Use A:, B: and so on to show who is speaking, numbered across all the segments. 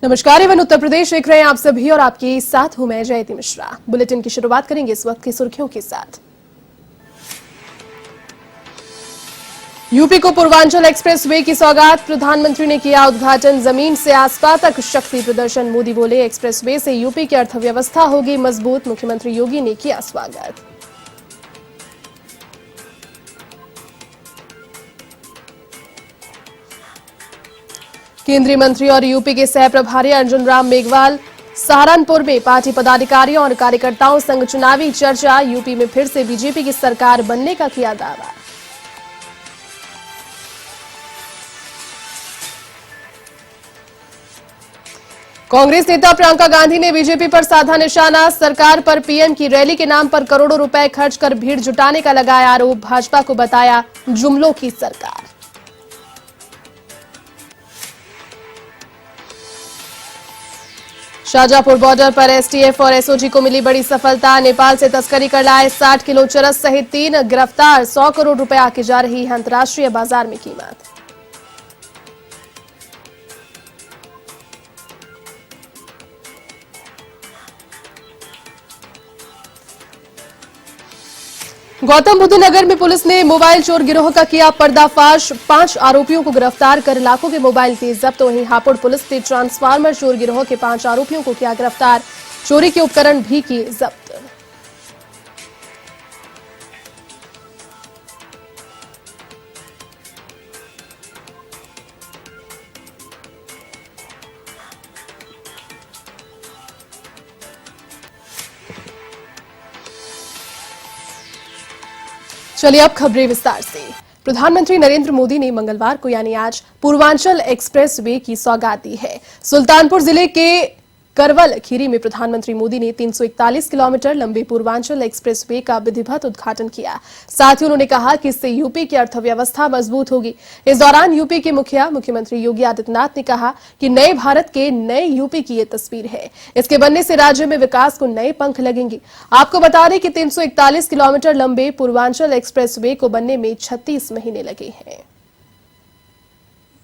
A: नमस्कार। एवं उत्तर प्रदेश देख रहे हैं आप सभी और आपके साथ हूं मैं जयती मिश्रा। बुलेटिन की शुरुआत करेंगे इस वक्त की सुर्खियों के साथ। यूपी को पूर्वांचल एक्सप्रेसवे की सौगात, प्रधानमंत्री ने किया उद्घाटन। जमीन से आसपास तक शक्ति प्रदर्शन। मोदी बोले, एक्सप्रेसवे से यूपी की अर्थव्यवस्था होगी मजबूत। मुख्यमंत्री योगी ने किया स्वागत। केंद्रीय मंत्री और यूपी के सह प्रभारी अर्जुन राम मेघवाल सहारनपुर में पार्टी पदाधिकारियों और कार्यकर्ताओं संग चुनावी चर्चा। यूपी में फिर से बीजेपी की सरकार बनने का किया दावा। कांग्रेस नेता प्रियंका गांधी ने बीजेपी पर साधा निशाना। सरकार पर पीएम की रैली के नाम पर करोड़ों रुपए खर्च कर भीड़ जुटाने का लगाया आरोप। भाजपा को बताया जुमलों की सरकार। शाहजहांपुर बॉर्डर पर एसटीएफ और एसओजी को मिली बड़ी सफलता। नेपाल से तस्करी कर लाए 60 किलो चरस सहित 3 गिरफ्तार। 100 करोड़ रुपए आके जा रही है अंतर्राष्ट्रीय बाजार में कीमत। गौतम बुद्ध नगर में पुलिस ने मोबाइल चोर गिरोह का किया पर्दाफाश। 5 आरोपियों को गिरफ्तार कर लाखों के मोबाइल किए जब्त। वहीं हापुड़ पुलिस ने ट्रांसफार्मर चोर गिरोह के 5 आरोपियों को किया गिरफ्तार। चोरी के उपकरण भी किए जब्त। चलिए अब खबरें विस्तार से। प्रधानमंत्री नरेंद्र मोदी ने मंगलवार को यानी आज पूर्वांचल एक्सप्रेस वे की सौगात दी है। सुल्तानपुर जिले के करवल खीरी में प्रधानमंत्री मोदी ने 341 किलोमीटर लंबे पूर्वांचल एक्सप्रेस वे का विधिवत उद्घाटन किया। साथ ही उन्होंने कहा कि इससे यूपी की अर्थव्यवस्था मजबूत होगी। इस दौरान यूपी के मुख्यमंत्री योगी आदित्यनाथ ने कहा कि नए भारत के नए यूपी की ये तस्वीर है। इसके बनने से राज्य में विकास को नए पंख लगेंगे। आपको बता दें कि 341 किलोमीटर लंबे पूर्वांचल एक्सप्रेस वे को बनने में 36 महीने लगे हैं।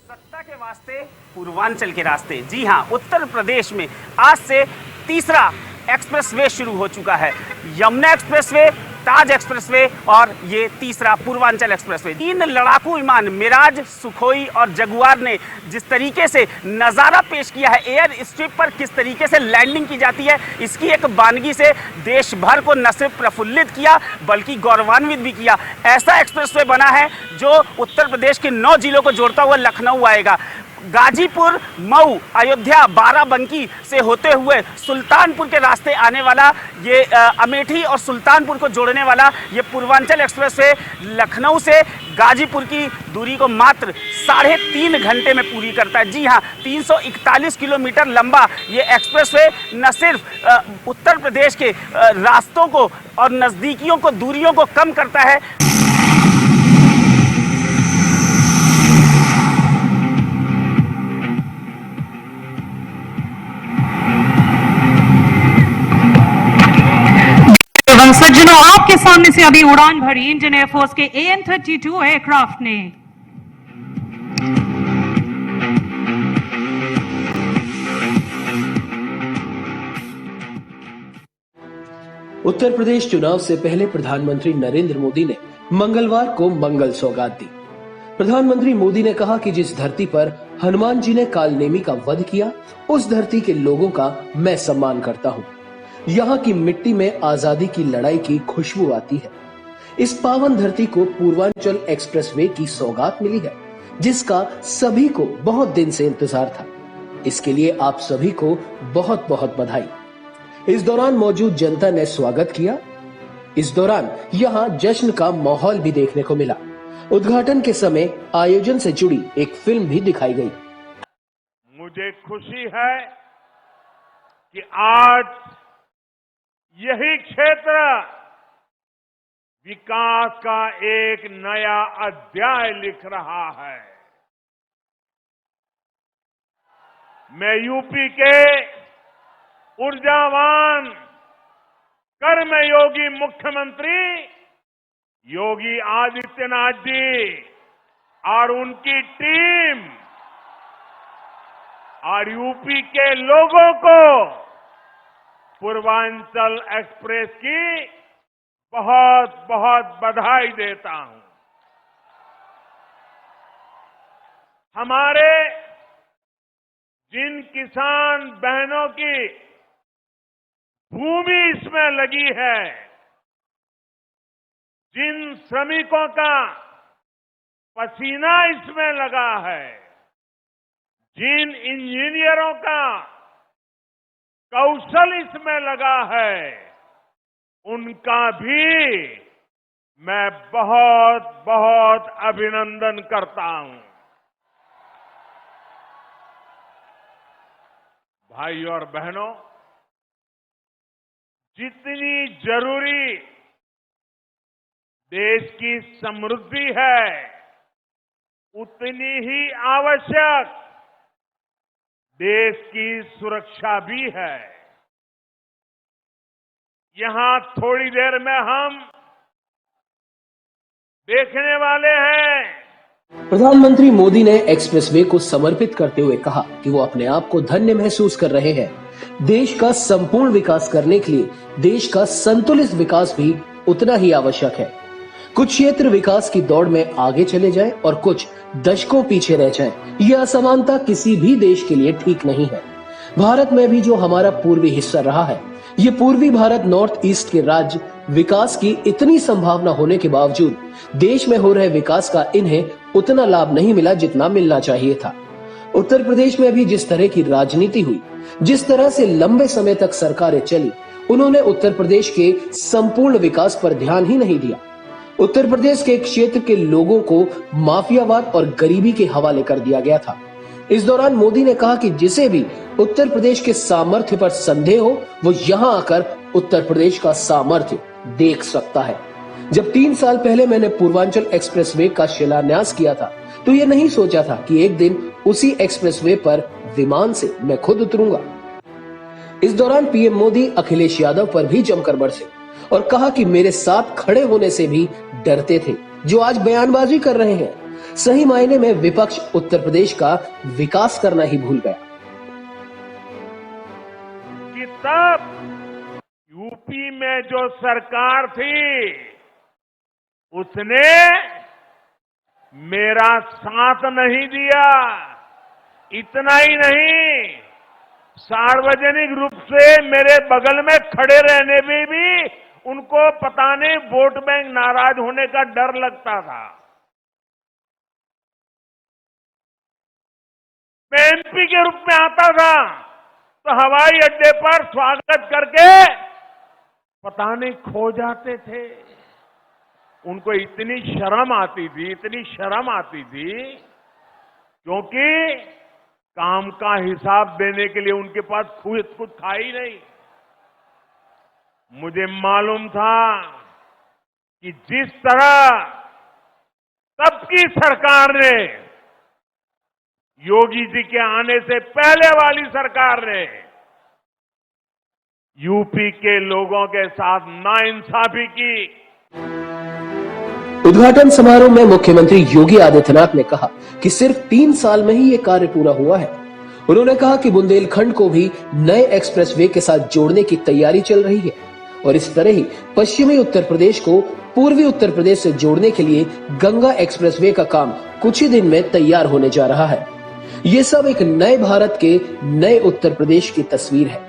B: सत्ता के वास्ते पूर्वांचल के रास्ते। जी हां, उत्तर प्रदेश में आज से तीसरा एक्सप्रेसवे शुरू हो चुका है। यमुना एक्सप्रेसवे, ताज एक्सप्रेसवे और ये तीसरा पूर्वांचल एक्सप्रेसवे। 3 लड़ाकू विमान मिराज, सुखोई और जगुआर ने जिस तरीके से नज़ारा पेश किया है, एयर स्ट्रिप पर किस तरीके से लैंडिंग की जाती है, इसकी एक वानगी से देश भर को न सिर्फ प्रफुल्लित किया बल्कि गौरवान्वित भी किया। ऐसा एक्सप्रेसवे बना है जो उत्तर प्रदेश के 9 जिलों को जोड़ता हुआ लखनऊ आएगा। गाजीपुर, मऊ, अयोध्या, बाराबंकी से होते हुए सुल्तानपुर के रास्ते आने वाला ये अमेठी और सुल्तानपुर को जोड़ने वाला ये पूर्वांचल एक्सप्रेसवे लखनऊ से गाजीपुर की दूरी को मात्र 3.5 घंटे में पूरी करता है। जी हाँ, 341 किलोमीटर लंबा ये एक्सप्रेसवे न सिर्फ उत्तर प्रदेश के रास्तों को और नज़दीकियों को, दूरियों को कम करता है।
C: सज्जनों, आपके सामने से अभी उड़ान भरी इंडियन एयरफोर्स के AN-32 एयरक्राफ्ट ने।
D: उत्तर प्रदेश चुनाव से पहले प्रधानमंत्री नरेंद्र मोदी ने मंगलवार को मंगल सौगात दी। प्रधानमंत्री मोदी ने कहा कि जिस धरती पर हनुमान जी ने कालनेमी का वध किया, उस धरती के लोगों का मैं सम्मान करता हूँ। यहाँ की मिट्टी में आजादी की लड़ाई की खुशबू आती है। इस पावन धरती को पूर्वांचल एक्सप्रेसवे की सौगात मिली है, जिसका सभी को बहुत दिन से इंतजार था। इसके लिए आप सभी को बहुत बहुत बधाई। इस दौरान मौजूद जनता ने स्वागत किया। इस दौरान यहाँ जश्न का माहौल भी देखने को मिला। उद्घाटन के समय आयोजन से जुड़ी एक फिल्म भी दिखाई गई।
E: मुझे खुशी है कि आज यही क्षेत्र विकास का एक नया अध्याय लिख रहा है। मैं यूपी के ऊर्जावान, कर्मयोगी मुख्यमंत्री योगी आदित्यनाथ जी और उनकी टीम और यूपी के लोगों को पूर्वांचल एक्सप्रेस की बहुत बहुत बधाई देता हूं। हमारे जिन किसान बहनों की भूमि इसमें लगी है, जिन श्रमिकों का पसीना इसमें लगा है, जिन इंजीनियरों का कौशल इसमें लगा है, उनका भी मैं बहुत बहुत अभिनंदन करता हूं। भाइयों और बहनों, जितनी जरूरी देश की समृद्धि है, उतनी ही आवश्यक देश की सुरक्षा भी है। यहां थोड़ी देर में हम देखने वाले हैं।
D: प्रधानमंत्री मोदी ने एक्सप्रेसवे को समर्पित करते हुए कहा कि वो अपने आप को धन्य महसूस कर रहे हैं। देश का संपूर्ण विकास करने के लिए देश का संतुलित विकास भी उतना ही आवश्यक है। कुछ क्षेत्र विकास की दौड़ में आगे चले जाएं और कुछ दशकों पीछे रह जाएं। यह असमानता किसी भी देश के लिए ठीक नहीं है। भारत में भी जो हमारा पूर्वी हिस्सा रहा है, ये पूर्वी भारत नॉर्थ ईस्ट के राज्य विकास की इतनी संभावना होने के बावजूद देश में हो रहे विकास का इन्हें उतना लाभ नहीं मिला जितना मिलना चाहिए था। उत्तर प्रदेश में भी जिस तरह की राजनीति हुई, जिस तरह से लंबे समय तक सरकारें चली, उन्होंने उत्तर प्रदेश के संपूर्ण विकास पर ध्यान ही नहीं दिया। उत्तर प्रदेश के एक क्षेत्र के लोगों को माफियावाद और गरीबी के हवाले कर दिया गया था। इस दौरान मोदी ने कहा कि जिसे भी उत्तर प्रदेश के सामर्थ्य पर संदेह हो, वो यहाँ आकर उत्तर प्रदेश का सामर्थ्य देख सकता है। जब 3 साल पहले मैंने पूर्वांचल एक्सप्रेसवे का शिलान्यास किया था, तो ये नहीं सोचा था कि एक दिन उसी एक्सप्रेसवे पर विमान से मैं खुद उतरूंगा। इस दौरान पीएम मोदी अखिलेश यादव पर भी जमकर बरसे और कहा कि मेरे साथ खड़े होने से भी डरते थे, जो आज बयानबाजी कर रहे हैं। सही मायने में विपक्ष उत्तर प्रदेश का विकास करना ही भूल गया।
E: कि तब यूपी में जो सरकार थी, उसने मेरा साथ नहीं दिया। इतना ही नहीं, सार्वजनिक रूप से मेरे बगल में खड़े रहने में भी उनको पता नहीं वोट बैंक नाराज होने का डर लगता था। मैं एमपी के रूप में आता था तो हवाई अड्डे पर स्वागत करके पता नहीं खो जाते थे। उनको इतनी शर्म आती थी, क्योंकि काम का हिसाब देने के लिए उनके पास खुद था ही नहीं। मुझे मालूम था कि जिस तरह तब की सरकार ने, योगी जी के आने से पहले वाली सरकार ने यूपी के लोगों के साथ नाइंसाफी की।
D: उद्घाटन समारोह में मुख्यमंत्री योगी आदित्यनाथ ने कहा कि सिर्फ 3 साल में ही ये कार्य पूरा हुआ है। उन्होंने कहा कि बुंदेलखंड को भी नए एक्सप्रेसवे के साथ जोड़ने की तैयारी चल रही है और इस तरह ही पश्चिमी उत्तर प्रदेश को पूर्वी उत्तर प्रदेश से जोड़ने के लिए गंगा एक्सप्रेसवे का काम कुछ ही दिन में तैयार होने जा रहा है। ये सब एक नए भारत के नए उत्तर प्रदेश की तस्वीर है।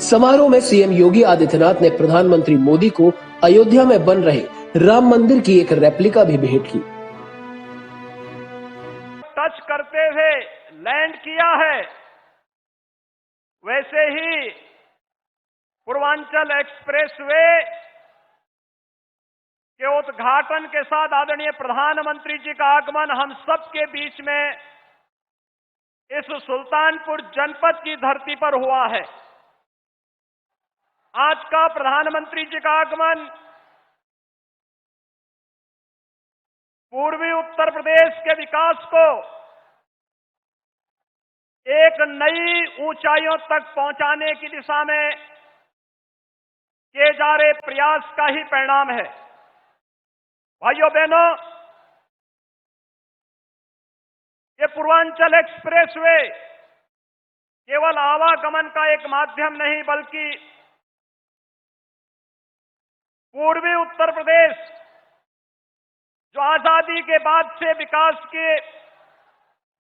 D: समारोह में सीएम योगी आदित्यनाथ ने प्रधानमंत्री मोदी को अयोध्या में बन रहे राम मंदिर की एक रेप्लिका भी भेंट की।
B: टच करते हुए लैंड किया है, वैसे ही पूर्वांचल एक्सप्रेसवे के उद्घाटन के साथ आदरणीय प्रधानमंत्री जी का आगमन हम सबके बीच में इस सुल्तानपुर जनपद की धरती पर हुआ है। आज का प्रधानमंत्री जी का आगमन पूर्वी उत्तर प्रदेश के विकास को एक नई ऊंचाइयों तक पहुंचाने की दिशा में किए जा रहे प्रयास का ही परिणाम है। भाइयों बहनों, ये पूर्वांचल एक्सप्रेसवे
F: केवल आवागमन का एक माध्यम नहीं बल्कि पूर्वी उत्तर प्रदेश जो आजादी के बाद से विकास के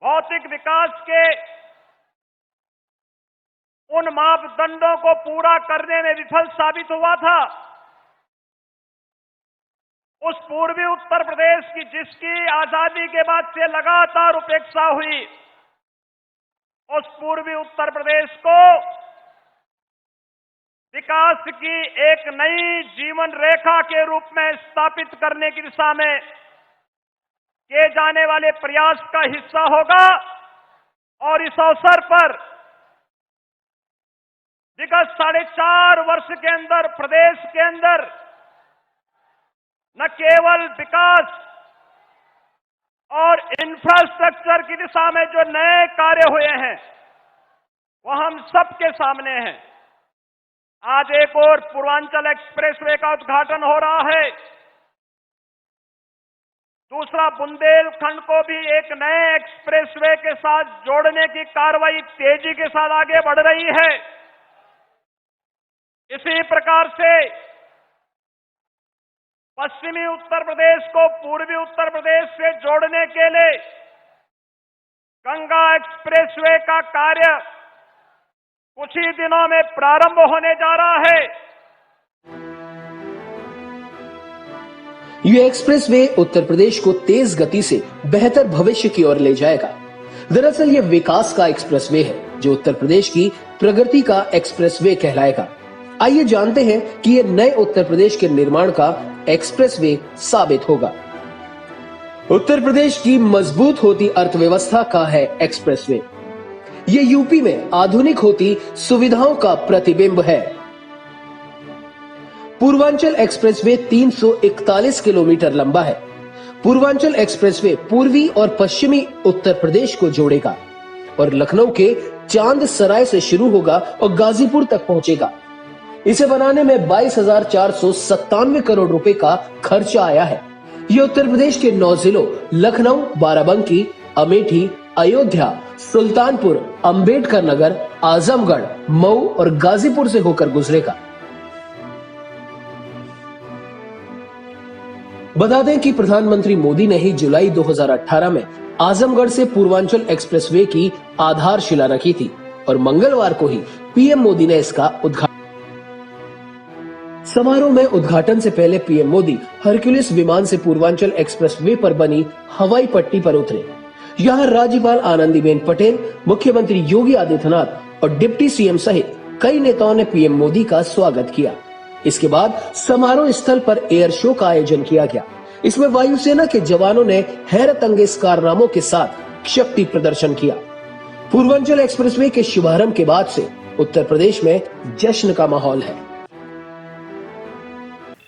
F: भौतिक विकास के उन मापदंडों को पूरा करने में विफल साबित हुआ था, उस पूर्वी उत्तर प्रदेश की जिसकी आजादी के बाद से लगातार उपेक्षा हुई, उस पूर्वी उत्तर प्रदेश को विकास की एक नई जीवन रेखा के रूप में स्थापित करने की दिशा में किए जाने वाले प्रयास का हिस्सा होगा। और इस अवसर पर विगत 4.5 वर्ष के अंदर प्रदेश के अंदर न केवल विकास और इंफ्रास्ट्रक्चर की दिशा में जो नए कार्य हुए हैं वो हम सबके सामने हैं। आज एक और पूर्वांचल एक्सप्रेसवे का उद्घाटन हो रहा है, दूसरा बुंदेलखंड को भी एक नए एक्सप्रेसवे के साथ जोड़ने की कार्रवाई तेजी के साथ आगे बढ़ रही है। इसी प्रकार से पश्चिमी उत्तर प्रदेश को पूर्वी उत्तर प्रदेश से जोड़ने के लिए गंगा एक्सप्रेसवे का कार्य कुछ ही दिनों में प्रारंभ होने जा रहा है।
D: ये एक्सप्रेसवे उत्तर प्रदेश को तेज गति से बेहतर भविष्य की ओर ले जाएगा। दरअसल ये विकास का एक्सप्रेसवे है जो उत्तर प्रदेश की प्रगति का एक्सप्रेसवे कहलाएगा। आइए जानते हैं कि ये नए उत्तर प्रदेश के निर्माण का एक्सप्रेसवे साबित होगा। उत्तर प्रदेश की मजबूत होती अर्थव्यवस्था का है एक्सप्रेसवे। ये यूपी में आधुनिक होती सुविधाओं का प्रतिबिंब है। पूर्वांचल एक्सप्रेसवे 341 किलोमीटर लंबा है। पूर्वांचल एक्सप्रेसवे पूर्वी और पश्चिमी उत्तर प्रदेश को जोड़ेगा और लखनऊ के चांद सराय से शुरू होगा और गाजीपुर तक पहुंचेगा। इसे बनाने में 22,497 करोड़ रुपए का खर्चा आया है। ये उत्तर प्रदेश के 9 जिलों लखनऊ, बाराबंकी, अमेठी, अयोध्या, सुल्तानपुर, अंबेडकर नगर, आजमगढ़, मऊ और गाजीपुर से होकर गुजरेगा। बता दें कि प्रधानमंत्री मोदी ने ही जुलाई 2018 में आजमगढ़ से पूर्वांचल एक्सप्रेसवे की आधारशिला रखी थी और मंगलवार को ही पीएम मोदी ने इसका उद्घाटन। समारोह में उद्घाटन से पहले पीएम मोदी हरक्यूलिस विमान से पूर्वांचल एक्सप्रेसवे पर बनी हवाई पट्टी पर उतरे। यहाँ राज्यपाल आनंदीबेन पटेल, मुख्यमंत्री योगी आदित्यनाथ और डिप्टी सीएम सहित कई नेताओं ने पीएम मोदी का स्वागत किया। इसके बाद समारोह स्थल पर एयर शो का आयोजन किया गया। इसमें वायुसेना के जवानों ने हैरतअंगेज कारनामों के साथ शक्ति प्रदर्शन किया। पूर्वांचल एक्सप्रेसवे के शुभारंभ के बाद से उत्तर प्रदेश में जश्न का माहौल है।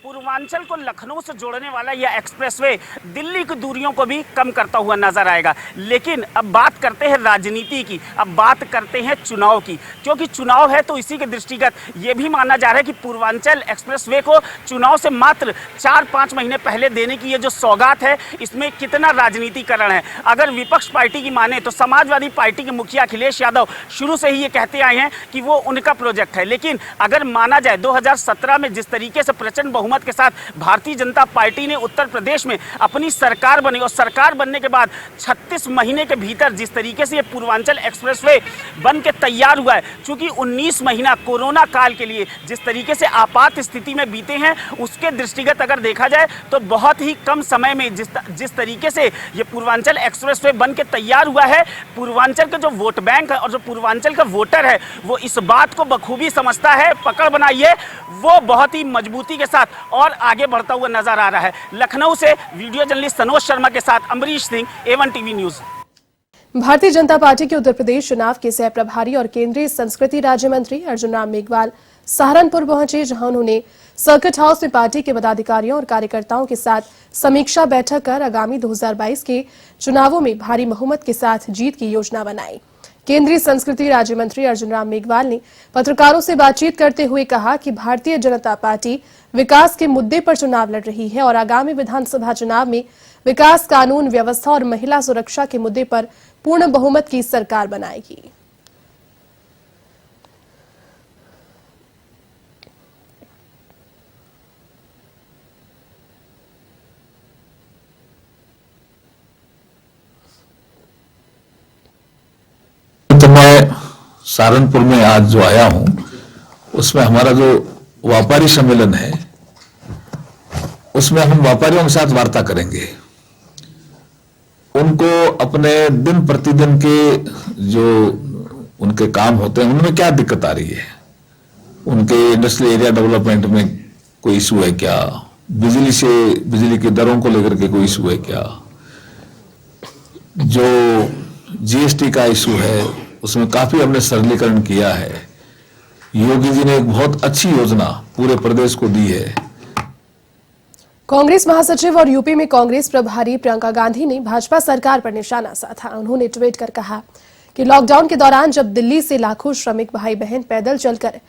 B: पूर्वांचल को लखनऊ से जोड़ने वाला यह एक्सप्रेसवे दिल्ली की दूरियों को भी कम करता हुआ नजर आएगा। लेकिन अब बात करते हैं राजनीति की, अब बात करते हैं चुनाव की, क्योंकि चुनाव है तो इसी के दृष्टिगत ये भी माना जा रहा है कि पूर्वांचल एक्सप्रेसवे को चुनाव से मात्र 4-5 महीने पहले देने की ये जो सौगात है, इसमें कितना राजनीतिकरण है। अगर विपक्ष पार्टी की माने तो समाजवादी पार्टी के मुखिया अखिलेश यादव शुरू से ही ये कहते आए हैं कि वो उनका प्रोजेक्ट है। लेकिन अगर माना जाए 2017 में जिस तरीके से प्रचंड बहुमत के साथ भारतीय जनता पार्टी ने उत्तर प्रदेश में अपनी सरकार बनी और सरकार बनने के बाद 36 महीने के भीतर जिस तरीके से ये पूर्वांचल एक्सप्रेसवे बन के तैयार हुआ है, चूंकि 19 महीना कोरोना काल के लिए जिस तरीके से आपात स्थिति में बीते हैं, उसके दृष्टिगत अगर देखा जाए तो बहुत ही कम समय में जिस तरीके से ये पूर्वांचल एक्सप्रेसवे बन के तैयार हुआ है, पूर्वांचल का जो वोट बैंक है और जो पूर्वांचल का वोटर है वो इस बात को बखूबी समझता है, पकड़ बनाइए, वो बहुत ही मजबूती के साथ और आगे बढ़ता हुआ नजर आ रहा है। लखनऊ से वीडियो जर्नलिस्ट सनोज शर्मा के साथ Amrish Singh, A1 TV news.
A: Bharatiya Janata party के उत्तर प्रदेश चुनाव के सह प्रभारी और केंद्रीय संस्कृति राज्य मंत्री अर्जुन राम मेघवाल सहारनपुर पहुंचे, जहां उन्होंने सर्किट हाउस में पार्टी के पदाधिकारियों और कार्यकर्ताओं के साथ समीक्षा बैठक कर आगामी 2022 के चुनावों में भारी बहुमत के साथ जीत की योजना बनाई। केंद्रीय संस्कृति राज्य मंत्री अर्जुन राम मेघवाल ने पत्रकारों से बातचीत करते हुए कहा कि भारतीय जनता पार्टी विकास के मुद्दे पर चुनाव लड़ रही है और आगामी विधानसभा चुनाव में विकास, कानून व्यवस्था और महिला सुरक्षा के मुद्दे पर पूर्ण बहुमत की सरकार बनाएगी।
G: मैं सहारनपुर में आज जो आया हूं, उसमें हमारा जो व्यापारी सम्मेलन है, उसमें हम व्यापारियों के साथ वार्ता करेंगे। उनको अपने दिन प्रतिदिन के जो उनके काम होते हैं उनमें क्या दिक्कत आ रही है, उनके इंडस्ट्रियल एरिया डेवलपमेंट में कोई इशू है क्या, बिजली की दरों को लेकर के कोई इशू है क्या, जो जीएसटी का इशू है उसमें काफी हमने सरलीकरण किया है। योगी जी ने एक बहुत अच्छी योजना पूरे प्रदेश को दी है।
A: कांग्रेस महासचिव और यूपी में कांग्रेस प्रभारी प्रियंका गांधी ने भाजपा सरकार पर निशाना साधा। उन्होंने ट्वीट कर कहा कि लॉकडाउन के दौरान जब दिल्ली से लाखों श्रमिक भाई बहन पैदल चलकर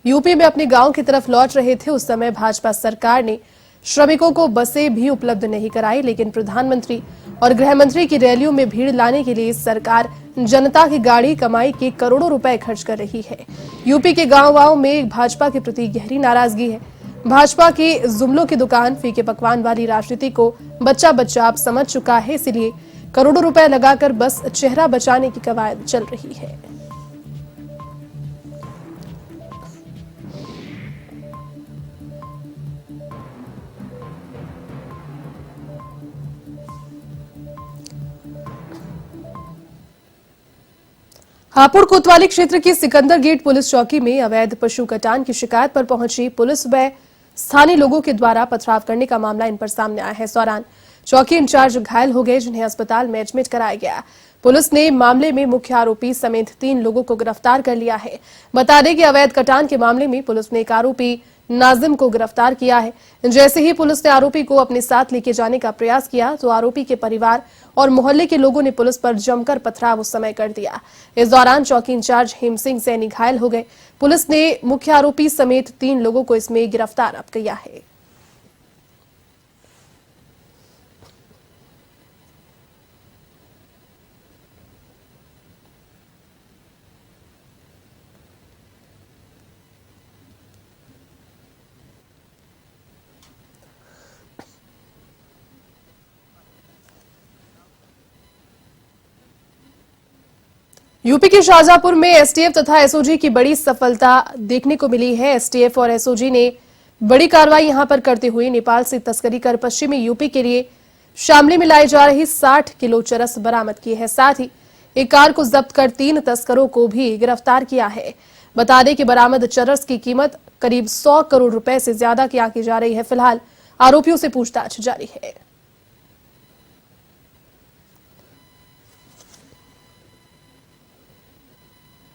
A: यूपी में अपने गांव की तरफ लौट रहे थे, उस समय भाजपा सरकार ने श्रमिकों को बसें भी उपलब्ध नहीं कराई, लेकिन प्रधानमंत्री और गृह मंत्री की रैलियों में भीड़ लाने के लिए सरकार जनता की गाड़ी कमाई के करोड़ों रुपए खर्च कर रही है। यूपी के गांव-गांव में भाजपा के प्रति गहरी नाराजगी है। भाजपा की जुमलों की दुकान, फीके पकवान वाली राजनीति को बच्चा बच्चा अब समझ चुका है, इसलिए करोड़ों रुपए लगाकर बस चेहरा बचाने की कवायद चल रही है। हापुड़ कोतवाली क्षेत्र की सिकंदर गेट पुलिस चौकी में अवैध पशु कटान की शिकायत पर पहुंची पुलिस व स्थानीय लोगों के द्वारा पथराव करने का मामला इन पर सामने आया है। इस दौरान चौकी इंचार्ज घायल हो गए, जिन्हें अस्पताल में एडमिट कराया गया। पुलिस ने मामले में मुख्य आरोपी समेत 3 लोगों को गिरफ्तार कर लिया है। बता दें कि अवैध कटान के मामले में पुलिस ने एक आरोपी नाजिम को गिरफ्तार किया है। जैसे ही पुलिस ने आरोपी को अपने साथ लेके जाने का प्रयास किया तो आरोपी के परिवार और मोहल्ले के लोगों ने पुलिस पर जमकर पथराव उस समय कर दिया। इस दौरान चौकी इंचार्ज हेम सिंह सैनी घायल हो गए। पुलिस ने मुख्य आरोपी समेत 3 लोगों को इसमें गिरफ्तार अब किया है। यूपी के शाहजहांपुर में एसटीएफ तथा एसओजी की बड़ी सफलता देखने को मिली है। एसटीएफ और एसओजी ने बड़ी कार्रवाई यहां पर करते हुए नेपाल से तस्करी कर पश्चिमी यूपी के लिए शामली में लाई जा रही 60 किलो चरस बरामद की है। साथ ही एक कार को जब्त कर 3 तस्करों को भी गिरफ्तार किया है। बता दें कि बरामद चरस की कीमत करीब 100 करोड़ रुपए से ज्यादा की आंकी जा रही है। फिलहाल आरोपियों से पूछताछ जारी है।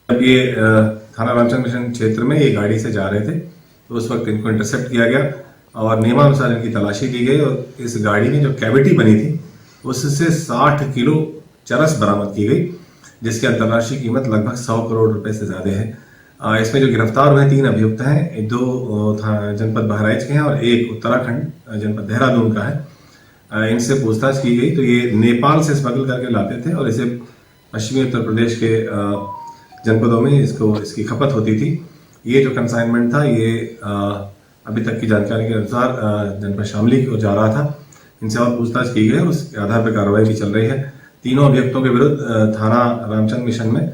H: जब ये थाना रामचंद्र मिशन क्षेत्र में ये गाड़ी से जा रहे थे तो उस वक्त इनको इंटरसेप्ट किया गया और नियमानुसार इनकी तलाशी ली गई और इस गाड़ी में जो कैविटी बनी थी उससे 60 किलो चरस बरामद की गई, जिसकी अंतर्राष्ट्रीय कीमत लगभग 100 करोड़ रुपए से ज्यादा है। इसमें जो गिरफ्तार हुए 3 अभियुक्त हैं, 2 जनपद बहराइच के हैं और 1 उत्तराखंड जनपद देहरादून का है। इनसे पूछताछ की गई तो ये नेपाल से स्मगल करके लाते थे और इसे पश्चिमी उत्तर प्रदेश के जनपदों में इसकी खपत होती थी। ये जो कंसाइनमेंट था ये अभी तक की जानकारी के अनुसार जनपद शामली को जा रहा था। इनसे और पूछताछ की गई, उसके आधार पर कार्रवाई भी चल रही है। तीनों अभियुक्तों के विरुद्ध थाना रामचंद्र मिशन में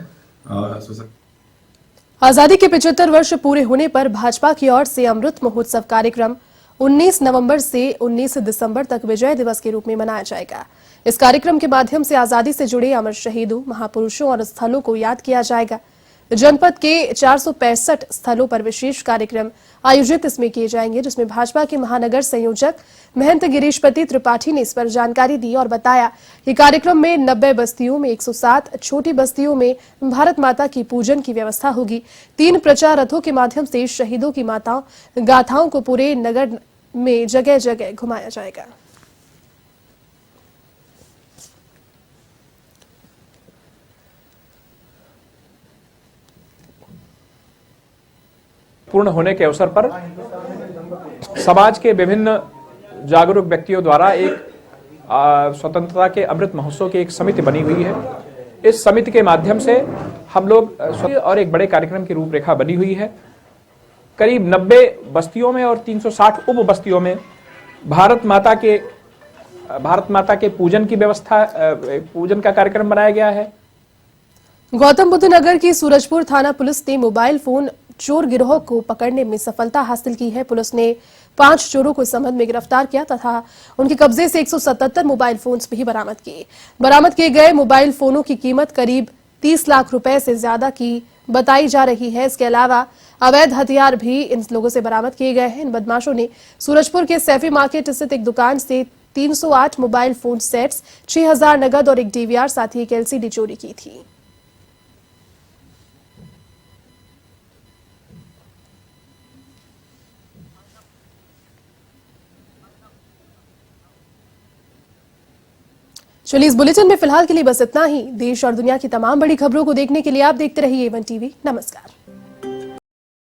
A: आजादी के 75 वर्ष पूरे होने पर भाजपा की ओर से अमृत महोत्सव कार्यक्रम 19 नवंबर से 19 दिसंबर तक विजय दिवस के रूप में मनाया जाएगा। इस कार्यक्रम के माध्यम से आजादी से जुड़े अमर शहीदों, महापुरुषों और स्थलों को याद किया जाएगा। जनपद के 465 स्थलों पर विशेष कार्यक्रम आयोजित इसमें किए जाएंगे, जिसमें भाजपा के महानगर संयोजक महंत गिरीशपति त्रिपाठी ने इस पर जानकारी दी और बताया कि कार्यक्रम में 90 बस्तियों में 107 छोटी बस्तियों में भारत माता की पूजन की व्यवस्था होगी। 3 प्रचार रथों के माध्यम से शहीदों की गाथाओं को पूरे नगर में जगह जगह घुमाया जाएगा।
I: पूर्ण होने के अवसर पर समाज के विभिन्न जागरूक व्यक्तियों द्वारा एक स्वतंत्रता के अमृत महोत्सव की एक समिति बनी हुई है। इस समिति के माध्यम से हम लोग और एक बड़े कार्यक्रम की रूपरेखा बनी हुई है। करीब 90 बस्तियों में और 360 उप बस्तियों में भारत माता के पूजन की व्यवस्था, पूजन का कार्यक्रम बनाया गया है।
A: गौतम बुद्ध नगर की सूरजपुर थाना पुलिस ने मोबाइल फोन चोर गिरोह को पकड़ने में सफलता हासिल की है। पुलिस ने 5 चोरों को इस संबंध में गिरफ्तार किया तथा उनके कब्जे से 177 मोबाइल फोन्स भी बरामद किए। बरामद किए गए मोबाइल फोनों की कीमत करीब 30 लाख रुपए से ज्यादा की बताई जा रही है। इसके अलावा अवैध हथियार भी इन लोगों से बरामद किए गए हैं। इन बदमाशों ने सूरजपुर के सैफी मार्केट स्थित एक दुकान से 308 मोबाइल फोन सेट्स, 6000 नगद और एक डीवीआर साथ ही एक एलसीडी चोरी की थी। चलिए इस बुलेटिन में फिलहाल के लिए बस इतना ही। देश और दुनिया की तमाम बड़ी खबरों को देखने के लिए आप देखते रहिए A1 टीवी। नमस्कार।